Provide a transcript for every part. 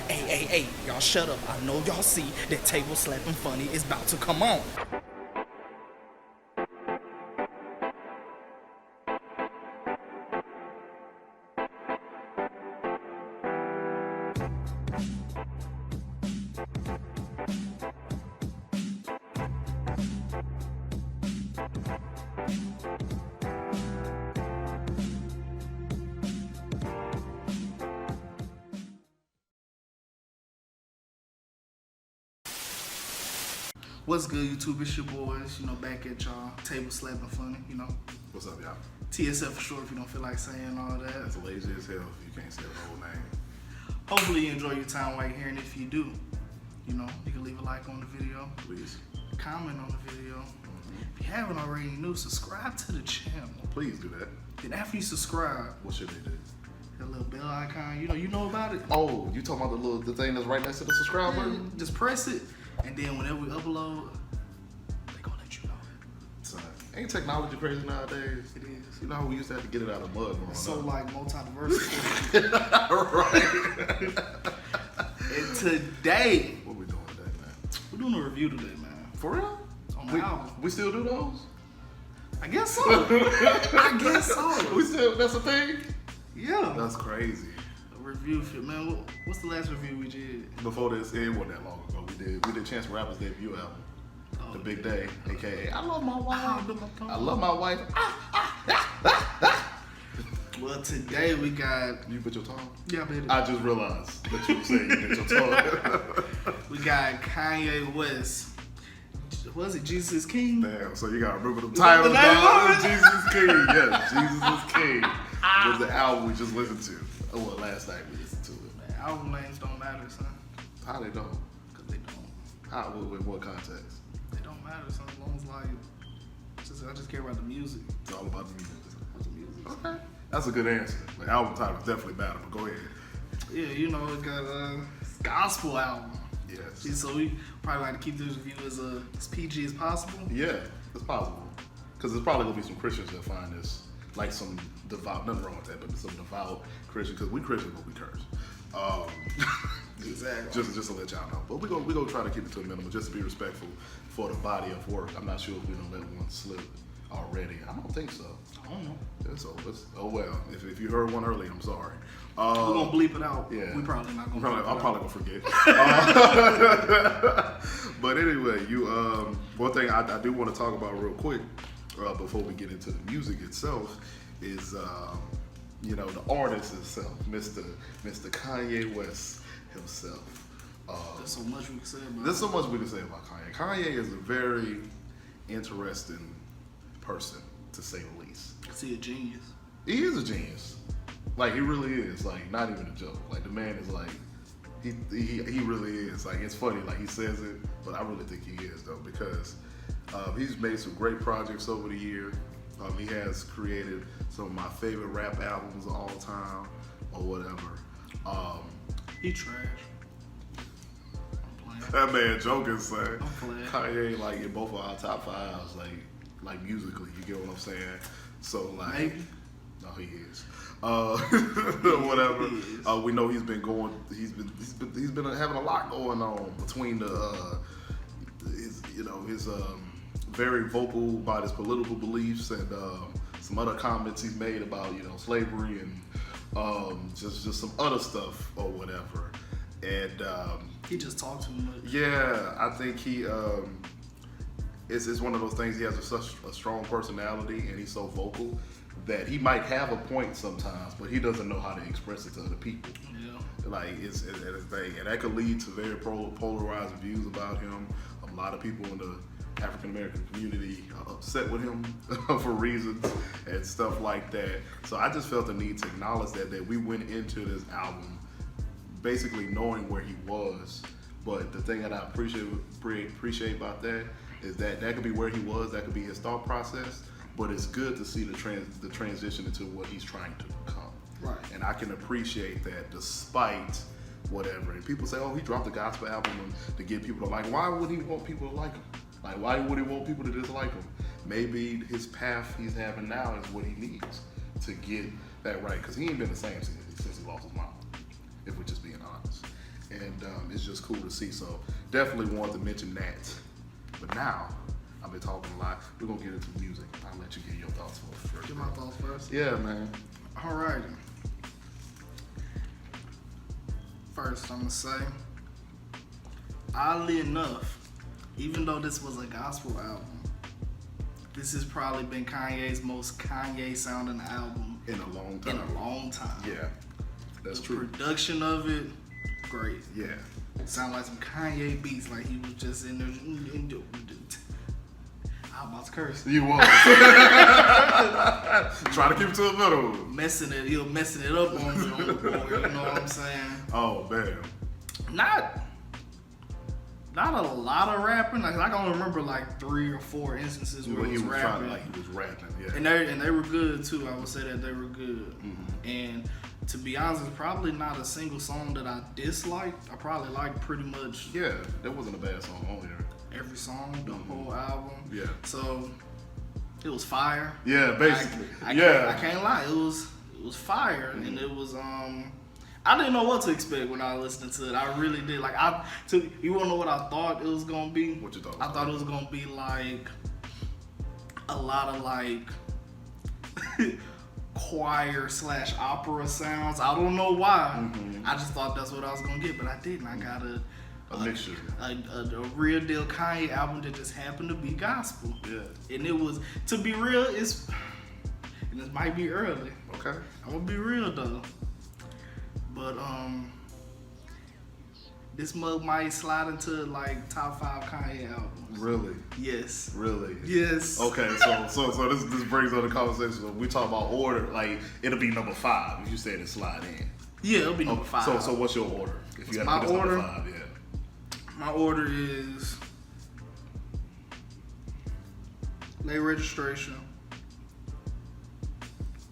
Hey, y'all shut up. I know y'all see that table slapping funny is about to come on. What's good, YouTube? It's your boys, back at y'all. Table slapping funny, What's up, y'all? TSF for short if you don't feel like saying all that. That's lazy as hell if you can't say the whole name. Hopefully you enjoy your time while you're here, and if you do, you can leave a like on the video. Please. Comment on the video. If you haven't already subscribe to the channel. Please do that. Then after you subscribe, What should they do? that little bell icon, you know about it. Oh, you talking about the thing that's right next to the subscribe button? Just press it, and then whenever we upload, they gonna let you know. Son, ain't technology crazy nowadays? It is. You know how we used to have to get it out of mud growing So up? like multi-diversity. Right. And today, What we doing today, man? we're doing a review today, man. For real? On the album. We still do those? I guess so. I guess so. We still, that's a thing? Yeah. That's crazy. A review for man. What's the last review we did? Before this, it wasn't that long ago. We did Chance the Rapper's debut album. Oh, The Big Day, aka I love my wife. I I love my wife. Well, today we got. You bit your tongue? Yeah, baby. I just realized that you were saying you bit your tongue. We got Kanye West. Was it Jesus is King? Damn, so you gotta remember the titles, the name dog. of it? Jesus is King. Yes, Jesus is King was the album we just listened to. Oh, well, last night we listened to it. Man, album names don't matter, son. How they don't? Cause they don't. How? In what context? They don't matter, son. As long as I just care about the music. It's all about the music. About the music. Okay. That's a good answer. Like, album titles definitely matter, but go ahead. Yeah, it got a gospel album. Yes. So we probably like to keep this review as PG as possible. Yeah, it's possible. Because there's probably gonna be some Christians that find this like some devout, nothing wrong with that, but some devout Christian, because we Christians, but we curse. Exactly. Just to let y'all know. But we gonna try to keep it to a minimum, just to be respectful for the body of work. I'm not sure if we don't let one slip already. I don't think so. I don't know. Oh well. If you heard one early, I'm sorry. We're gonna bleep it out. Yeah. We probably not gonna. I'm probably gonna forget. But anyway, one thing I do want to talk about real quick before we get into the music itself is the artist itself, Mr. Kanye West himself. There's so much we can say about. There's so much we can say about Kanye. Kanye is a very interesting person, to say the least. Is he a genius? He is a genius. Like, he really is. Like, not even a joke. Like, the man is like, he really is. Like, it's funny. Like, he says it, but I really think he is, though, because he's made some great projects over the year. He has created some of my favorite rap albums of all time, or whatever. He trash. I'm playing. That man joking, son. I'm playing. Kanye, like, in both of our top fives, like musically, you get what I'm saying? So, like, Maybe. No, he is. Whatever. He is. We know he's been having a lot going on between his very vocal about his political beliefs and some other comments he's made about slavery and just some other stuff or whatever. And He just talked too much. yeah, I think he it's one of those things. He has such a strong personality and he's so vocal that he might have a point sometimes, but he doesn't know how to express it to other people. Yeah. Like it's a thing, and that could lead to very polarized views about him. A lot of people in the African American community are upset with him for reasons and stuff like that. So I just felt the need to acknowledge that we went into this album basically knowing where he was. But the thing that I appreciate about that is that could be where he was, that could be his thought process. But it's good to see the transition into what he's trying to become. Right. And I can appreciate that despite whatever. And people say, oh, he dropped a gospel album to get people to like him. Why would he want people to like him? Like, why would he want people to dislike him? Maybe his path he's having now is what he needs to get that right. Because he ain't been the same since he lost his mom, if we're just being honest. and it's just cool to see. So definitely wanted to mention that. But now, I've been talking a lot. We're gonna get into music. I'll let you get your thoughts first. Get my thoughts first. Yeah, man. All right. First, I'm gonna say, oddly enough, even though this was a gospel album, this has probably been Kanye's most Kanye sounding album In a long time. Yeah, that's true. The production of it, great. Yeah. Sound like some Kanye beats, like he was just in there. I'm about to curse. You was. Try to keep it to the middle. Messing it up on the board, you know what I'm saying? Oh, man. Not a lot of rapping. Like I can remember like 3 or 4 instances where he was rapping. He was rapping, yeah. And they were good too. I would say that they were good. Mm-hmm. And to be honest, it's probably not a single song that I disliked. I probably liked pretty much. Yeah, that wasn't a bad song on there. Every song, the whole album. Yeah. So it was fire. Yeah, basically. I can't lie. It was fire, and it was I didn't know what to expect when I listened to it. I really did. Like you wanna know what I thought it was gonna be? What you thought? I thought it was gonna be like a lot of like choir / opera sounds. I don't know why. Mm-hmm. I just thought that's what I was gonna get, but I didn't. I got a mixture. A real deal Kanye album that just happened to be gospel. Yeah. And it was, to be real, and this might be early. Okay. I'm gonna be real though. But this mug might slide into like top 5 Kanye albums. Really? Yes. Really? Yes. Okay, so this brings on the conversation. When we talk about order, like it'll be number 5 if you said it slide in. Yeah, it'll be number 5. So what's your order? If you my put this order? Number 5, yeah. My order is Late Registration,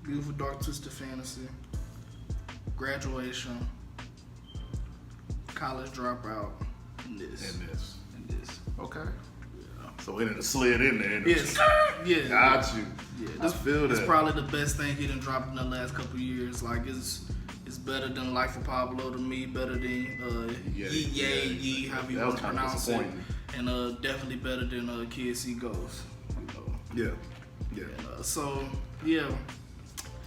Beautiful Dark Twisted Fantasy, Graduation, College Dropout, and this. Okay. Yeah. So it slid in there. Yes. Yeah. Got you. Yeah. I feel that. It's probably the best thing he done dropped in the last couple of years. Like it's better than Life of Pablo to me. Better than Yee, however you want to pronounce it. And definitely better than Kids See Ghosts. Yeah. Yeah. And, so yeah,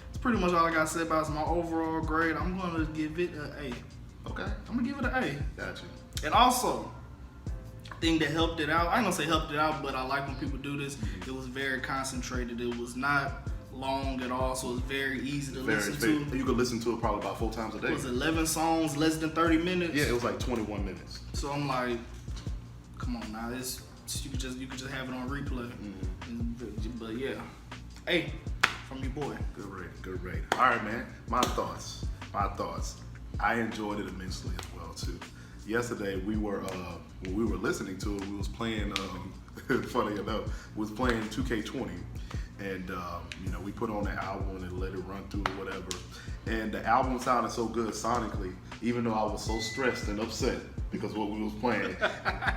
it's pretty much all I got to say about it. My overall grade, I'm gonna give it an A. Okay. I'm gonna give it an A. Got you. And also, thing that helped it out, I ain't gonna say helped it out, but I like when people do this. It was very concentrated. It was not long at all, so it's very easy to listen to. You could listen to it probably about 4 times a day. It was 11 songs, less than 30 minutes. Yeah, it was like 21 minutes. So I'm like, come on now, you could just have it on replay. Mm-hmm. But yeah, hey, from your boy. Good rate. All right, man. My thoughts. I enjoyed it immensely as well too. Yesterday when we were listening to it, we was playing. Funny enough, we was playing 2K20. And we put on the album and let it run through or whatever. And the album sounded so good sonically, even though I was so stressed and upset because what we was playing.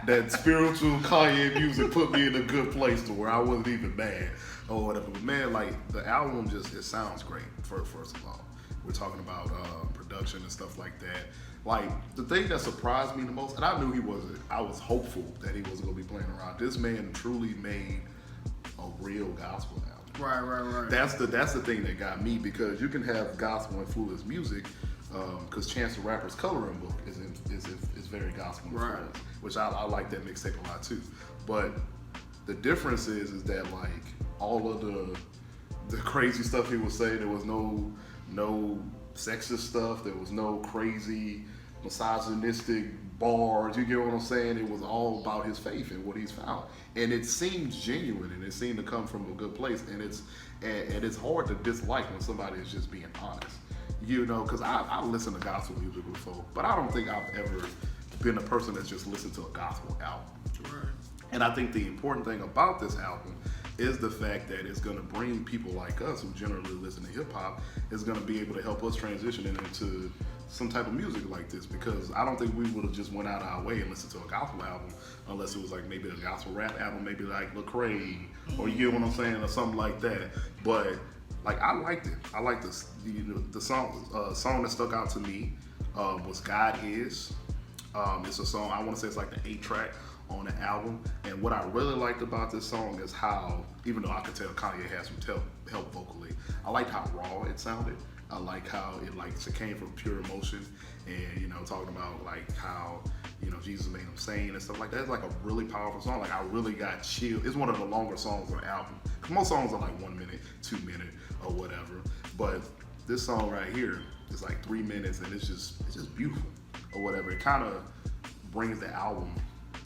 That spiritual Kanye music put me in a good place to where I wasn't even mad or whatever. But man, like the album it sounds great. First of all, we're talking about production and stuff like that. Like the thing that surprised me the most, and I knew he wasn't. I was hopeful that he wasn't gonna be playing around. This man truly made a real gospel album. Right. That's the thing that got me, because you can have gospel influenced music, because Chance the Rapper's coloring book is very gospel influenced, which I like that mixtape a lot too. But the difference is that like all of the crazy stuff he would say, there was no sexist stuff, there was no crazy misogynistic bars, you get what I'm saying? It was all about his faith and what he's found. And it seems genuine, and it seemed to come from a good place. And it's hard to dislike when somebody is just being honest. Because I listened to gospel music before, but I don't think I've ever been a person that's just listened to a gospel album. Right. And I think the important thing about this album is the fact that it's going to bring people like us who generally listen to hip hop, is going to be able to help us transition into some type of music like this, because I don't think we would have just went out our way and listened to a gospel album unless it was like maybe a gospel rap album, maybe like Lecrae, or you get what I'm saying, or something like that. But like I liked it. I liked this. The song that stuck out to me was "God Is." It's a song, I want to say it's like the 8-track on the album. And what I really liked about this song is how, even though I could tell Kanye had some help vocally, I liked how raw it sounded. I like how it came from pure emotion, and talking about like how Jesus made him sane and stuff like that. It's like a really powerful song. Like I really got chilled. It's one of the longer songs on the album. Most songs are like 1 minute, 2 minute, or whatever. But this song right here is like 3 minutes, and it's just beautiful or whatever. It kind of brings the album.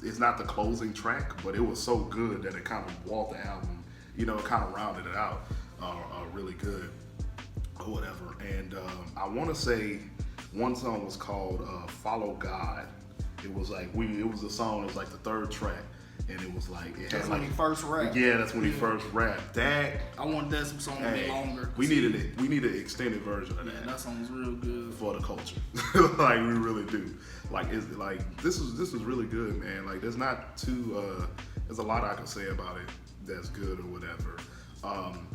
It's not the closing track, but it was so good that it kind of brought the album. It kind of rounded it out really good. Or whatever. And I want to say one song was called Follow God. It was like it was a song. It was like the 3rd track, and it was like it that's had when like he first rapped. Yeah, that's when he first rapped. That I want that song to be longer. We needed an extended version of that. Yeah, that song was real good for the culture. Like we really do. Like it's like this is really good, man. Like there's not too there's a lot I can say about it that's good or whatever.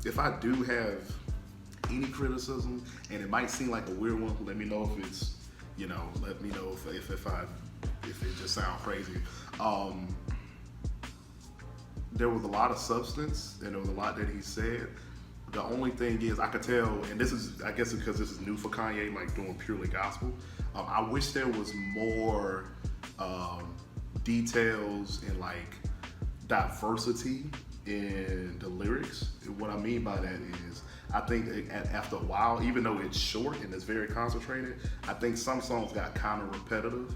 If I do have any criticism, and it might seem like a weird one, let me know if it's, let me know if it just sounds crazy. There was a lot of substance, and there was a lot that he said. The only thing is, I could tell, and this is, I guess because this is new for Kanye, like doing purely gospel, I wish there was more details and like diversity in the lyrics. And what I mean by that is, I think after a while, even though it's short and it's very concentrated, I think some songs got kind of repetitive.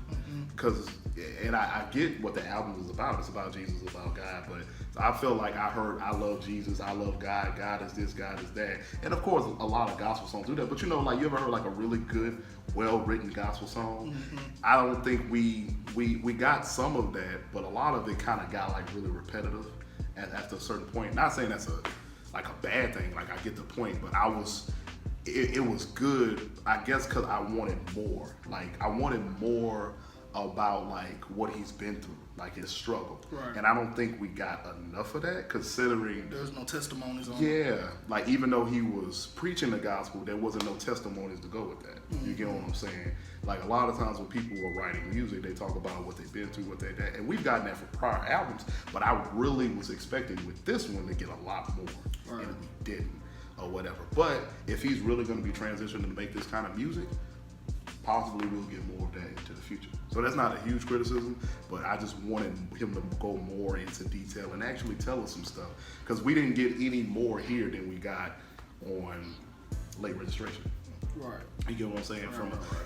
Because, and I get what the album is about. It's about Jesus, it's about God. But I feel like I heard, I love Jesus, I love God, God is this, God is that. And of course, a lot of gospel songs do that. But like you ever heard like a really good, well-written gospel song? I don't think we got some of that, but a lot of it kind of got like really repetitive after a certain point. Not saying that's a bad thing, like I get the point, but it was good, I guess, because I wanted more. Like I wanted more about like what he's been through, like his struggle. Right. And I don't think we got enough of that, considering there's no testimonies on it. Yeah, like even though he was preaching the gospel, there wasn't no testimonies to go with that. You get what I'm saying? Like a lot of times when people are writing music, they talk about what they've been through, what they've done, and we've gotten that from prior albums. But I really was expecting with this one to get a lot more, and we didn't, or whatever. But if he's really going to be transitioning to make this kind of music, possibly we'll get more of that into the future. So that's not a huge criticism, but I just wanted him to go more into detail and actually tell us some stuff, because we didn't get any more here than we got on Late Registration. Right. You get what I'm saying?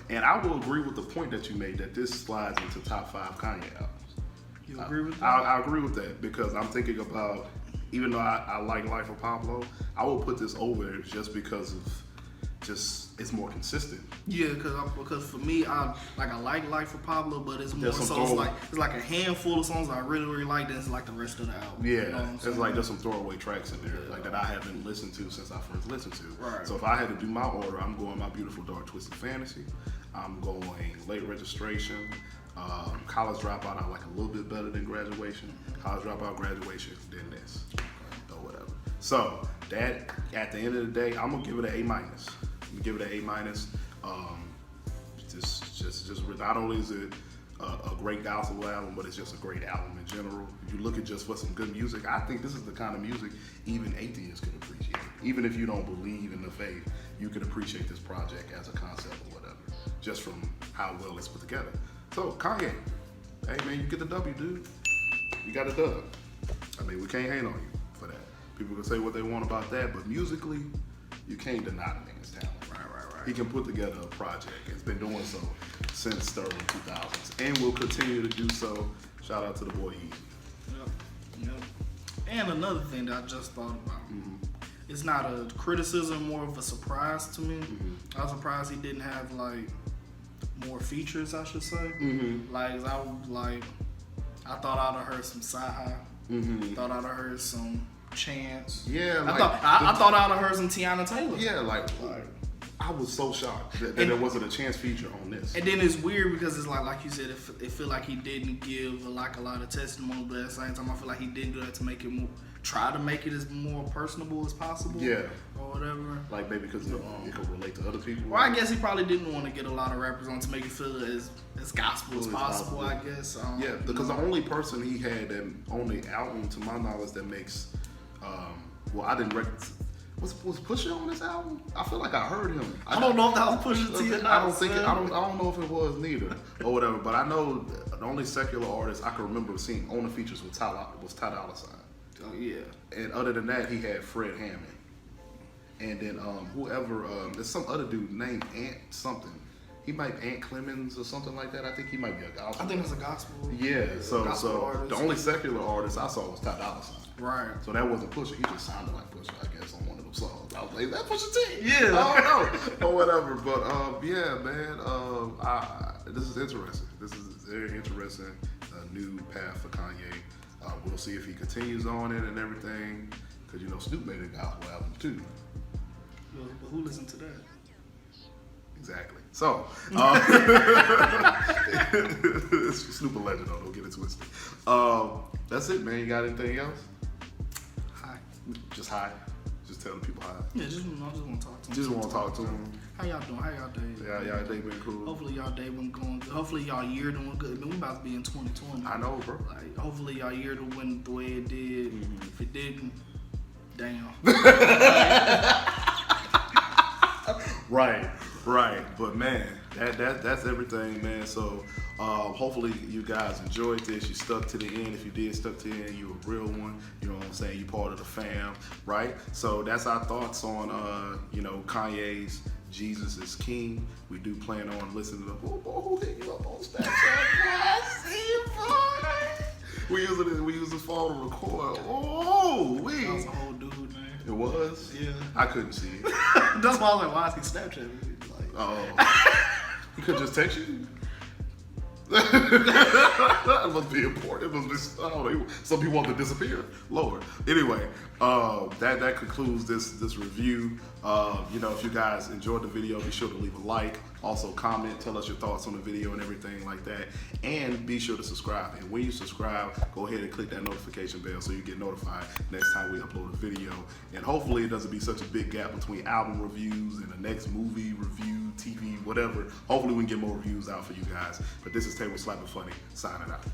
And I will agree with the point that you made, that this slides into top 5 Kanye albums. You agree with that? I agree with that, because I'm thinking about, even though I like Life of Pablo, I will put this over there just because of it's more consistent. Yeah, because for me, I like Life of Pablo, but it's more so it's like a handful of songs I really, really like. Then it's like the rest of the album. Yeah, it's like there's some throwaway tracks in there, like that I haven't listened to since I first listened to. Right. So if I had to do my order, I'm going My Beautiful Dark Twisted Fantasy. I'm going Late Registration. College Dropout, I like a little bit better than Graduation. College Dropout, Graduation, then this, or whatever. So that, at the end of the day, I'm gonna give it an A-. I'm gonna give it an A-. Just not only is it a great gospel album, but it's just a great album in general. If you look at just for some good music, I think this is the kind of music even atheists can appreciate. Even if you don't believe in the faith, you can appreciate this project as a concept or whatever, just from how well it's put together. So Kanye, hey man, you get the W, dude. You got a dub. I mean, we can't hate on you for that. People can say what they want about that, but musically, you can't deny the man's talent. Right. He can put together a project. It's been doing so since the early 2000s, and will continue to do so. Shout out to the boy Yeezy. Yep. And another thing that I just thought about. It's not a criticism, more of a surprise to me. I was surprised he didn't have like more features, I should say. I thought I'd have heard some Sci-Hi. Thought I'd have heard some Chance. Yeah, I thought I'd have heard some Tiana Taylor. Yeah, I was so shocked that there wasn't a Chance feature on this. And then it's weird because it's like you said, it feel like he didn't give a lot of testimony, but at the same time I feel like he did do that to make it try to make it as more personable as possible. Yeah. Or whatever. Like maybe because it could relate to other people. Well, I guess he probably didn't want to get a lot of rappers on to make it feel as gospel as possible, I guess. Yeah, because the only person he had that on the album, to my knowledge, that makes, well, I didn't recognize. Was Pusha on this album? I feel like I heard him. I don't know if that was Pusha T or not. I don't think. I don't know if it was neither or whatever. But I know the only secular artist I can remember seeing on the features was Ty Dolla $ign. Oh yeah. And other than that, he had Fred Hammond. And then whoever, there's some other dude named Ant something. He might be Ant Clemens or something like that. I think he might be a gospel. I think it's a gospel. Yeah. So artist. The only secular artist I saw was Ty Dolla $ign. Right. So that wasn't Pusha. He just sounded like Pusha, I guess, on one of them songs. I was like, that Pusha T? Yeah. I don't know. Or whatever. But yeah, man. This is interesting. This is very interesting. A new path for Kanye. We'll see if he continues on it and everything. Because, you know, Snoop made a gospel album too. But who listened to that? Exactly. So, Snoop a legend, though. Don't get it twisted. That's it, man. You got anything else? Hi. Just hi. Just tell the people hi. Yeah, I just want to talk to them. Just want to talk to them. How y'all doing? How y'all day? Yeah, y'all day been cool. Hopefully y'all day been going good. Hopefully y'all year doing good. Man, we about to be in 2020. I know, bro. Like, hopefully y'all year went the way it did. Mm-hmm. If it didn't, damn. Right. But man, that's everything, man. So hopefully you guys enjoyed this. You stuck to the end. If you did stuck to the end, you a real one. You know what I'm saying? You part of the fam, right? So that's our thoughts on you know, Kanye's Jesus is King. We do plan on listening to who hit you up on Snapchat? I see you, boy. We use this phone to record. That was a whole dude, man. It was? Yeah. I couldn't see it. That's why I was like, why is he Snapchat me? He could just text you. It must be important. It must be, I don't know. Some people want to disappear. Lord. Anyway, that concludes this review. You know, if you guys enjoyed the video, be sure to leave a like. Also comment, tell us your thoughts on the video and everything like that. And be sure to subscribe. And when you subscribe, go ahead and click that notification bell so you get notified next time we upload a video. And hopefully it doesn't be such a big gap between album reviews and the next movie review, TV, whatever. Hopefully we can get more reviews out for you guys. But this is Tay with Slappin' Funny, signing out.